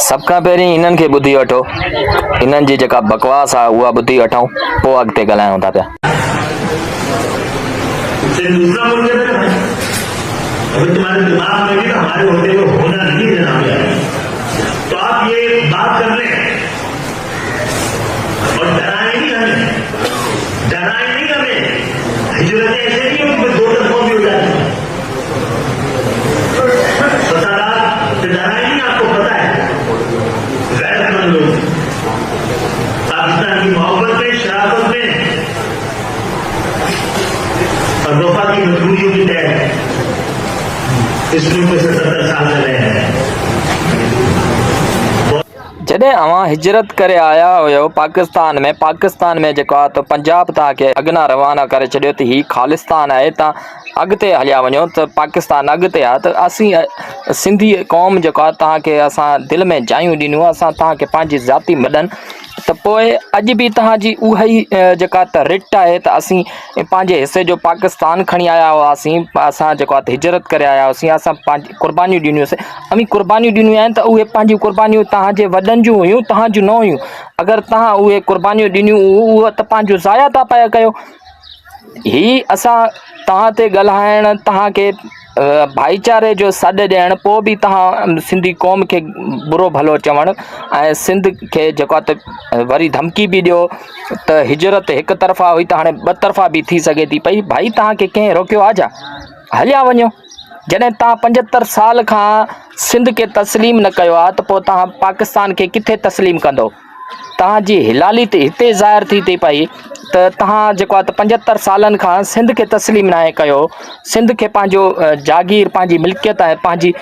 सबका पहिरीं इन्हनि खे ॿुधी वठो, इन्हनि जी जेका बकवास आहे उहा ॿुधी वठूं, पोइ अॻिते ॻाल्हायूं था पिया। अगर तुम्हारे दिमाग में भी हमारे होते हुए होना नहीं देना है, तो आप ये बात कर लें और डराए नहीं हमें, हिजरत ऐसे नहीं हो कि दो तरफों भी हो जाती है। फसादात से डराए नहीं, आपको पता है गैरतमंद लोग पाकिस्तान की मोहब्बत में, शराफत में और वफा की मजबूरियों की तहत इस मुल्क से 70 साल चले हैं। जॾहिं अवां हिजरत करे आया हुयो पाकिस्तान में जेको आहे त पंजाब तव्हांखे अॻिना रवाना करे छॾियो त हीउ ख़ालिस्तान आहे, तव्हां अॻिते हलिया वञो त पाकिस्तान अॻिते आहे। त असीं सिंधी क़ौम जेको आहे तव्हांखे असां दिलि में जायूं ॾिनियूं, असां तव्हांखे पंहिंजी ज़ाती मॾनि, त पोइ अॼु बि तव्हांजी उहा ई जेका त रिट आहे त असीं पंहिंजे हिसे जो पाकिस्तान खणी आया हुआसीं, असां जेको आहे त हिजरत करे आया हुआसीं, असां पंहिंजी क़ुर्बानियूं ॾिनियूंसीं, क़ुर्बानियूं ॾिनियूं आहिनि त उहे पंहिंजियूं क़ुर्बानियूं तव्हांजे वॾनि जूं हुयूं, तव्हांजूं न हुयूं। अगरि तव्हां उहे क़ुर्बानियूं ॾिनियूं उहा त पंहिंजो ज़ाया था पिया कयो। ही असां तव्हां ते ॻाल्हाइण, तव्हांखे भाईचारे जो सॾु ॾियण, पोइ बि तव्हां सिंधी क़ौम खे बुरो भलो चवणु ऐं सिंध खे जेको आहे त वरी धमकी बि ॾियो त हिजरत हिकु तरफ़ा हुई त हाणे ॿ तरफ़ा बि थी सघे थी पई। भाई तव्हांखे कंहिं रोकियो आहे छा? हलिया वञो। जॾहिं तव्हां 75 साल खां सिंध खे तस्लीम न कयो आहे त पोइ तव्हां पाकिस्तान खे किथे तस्लीम कंदो? तव्हांजी हिलाली त हिते ज़ाहिर थी थी पई त तव्हां जेको आहे त 75 सालनि खां सिंध खे तस्लीम न कयो, सिंध खे पंहिंजो जागीर, पंहिंजी मिल्कियत ऐं पंहिंजी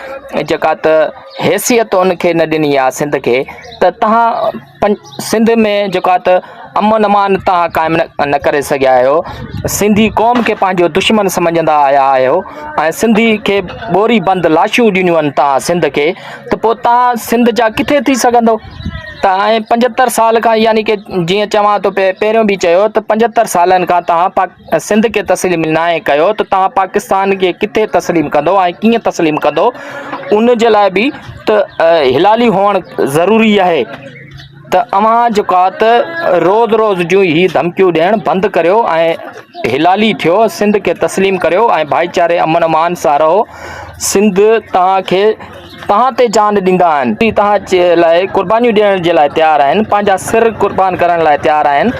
जेका त हैसियत उनखे न ॾिनी आहे सिंध खे, त तव्हां सिंध में जेको आहे त अमन अमान तव्हां क़ाइमु न करे सघिया आहियो। सिंधी क़ौम खे पंहिंजो दुश्मन सम्झंदा आया आहियो ऐं सिंधी खे ॿोरी बंदि लाशूं ॾिनियूं आहिनि तव्हां सिंध खे, त पोइ तव्हां सिंध जा किथे थी सघंदो? त ऐं 75 साल खां, यानी कि जीअं चवां थो पहिरियों बि चयो त 75 सालनि खां तव्हां सिंध खे तस्लीम न कयो त तव्हां पाकिस्तान खे किथे तस्लीम कंदो ऐं कीअं तस्लीम कंदो? उन जे लाइ बि त हिलाली हुअणु ज़रूरी आहे। त अव्हां जेको आहे त रोज़ जूं ही धमकियूं ॾियणु बंदि करियो ऐं हिलाली थियो, सिंध खे तस्लीम करियो ऐं भाईचारे अमन अमान सां रहो। सिंध तव्हांखे तव्हां ते जान ॾींदा आहिनि, तव्हांजे लाइ क़ुर्बानियूं ॾियण जे लाइ तयारु आहिनि, पंहिंजा सिर क़ुर्बान करण लाइ तयारु आहिनि।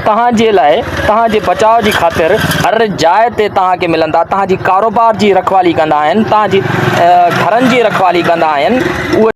तव्हांजे लाइ, तव्हांजे बचाव जी ख़ातिर हर जाइ ते तव्हांखे मिलंदा, तव्हांजी कारोबार जी रखवाली कंदा आहिनि, तव्हांजी घरनि जी रखवाली कंदा आहिनि। उहे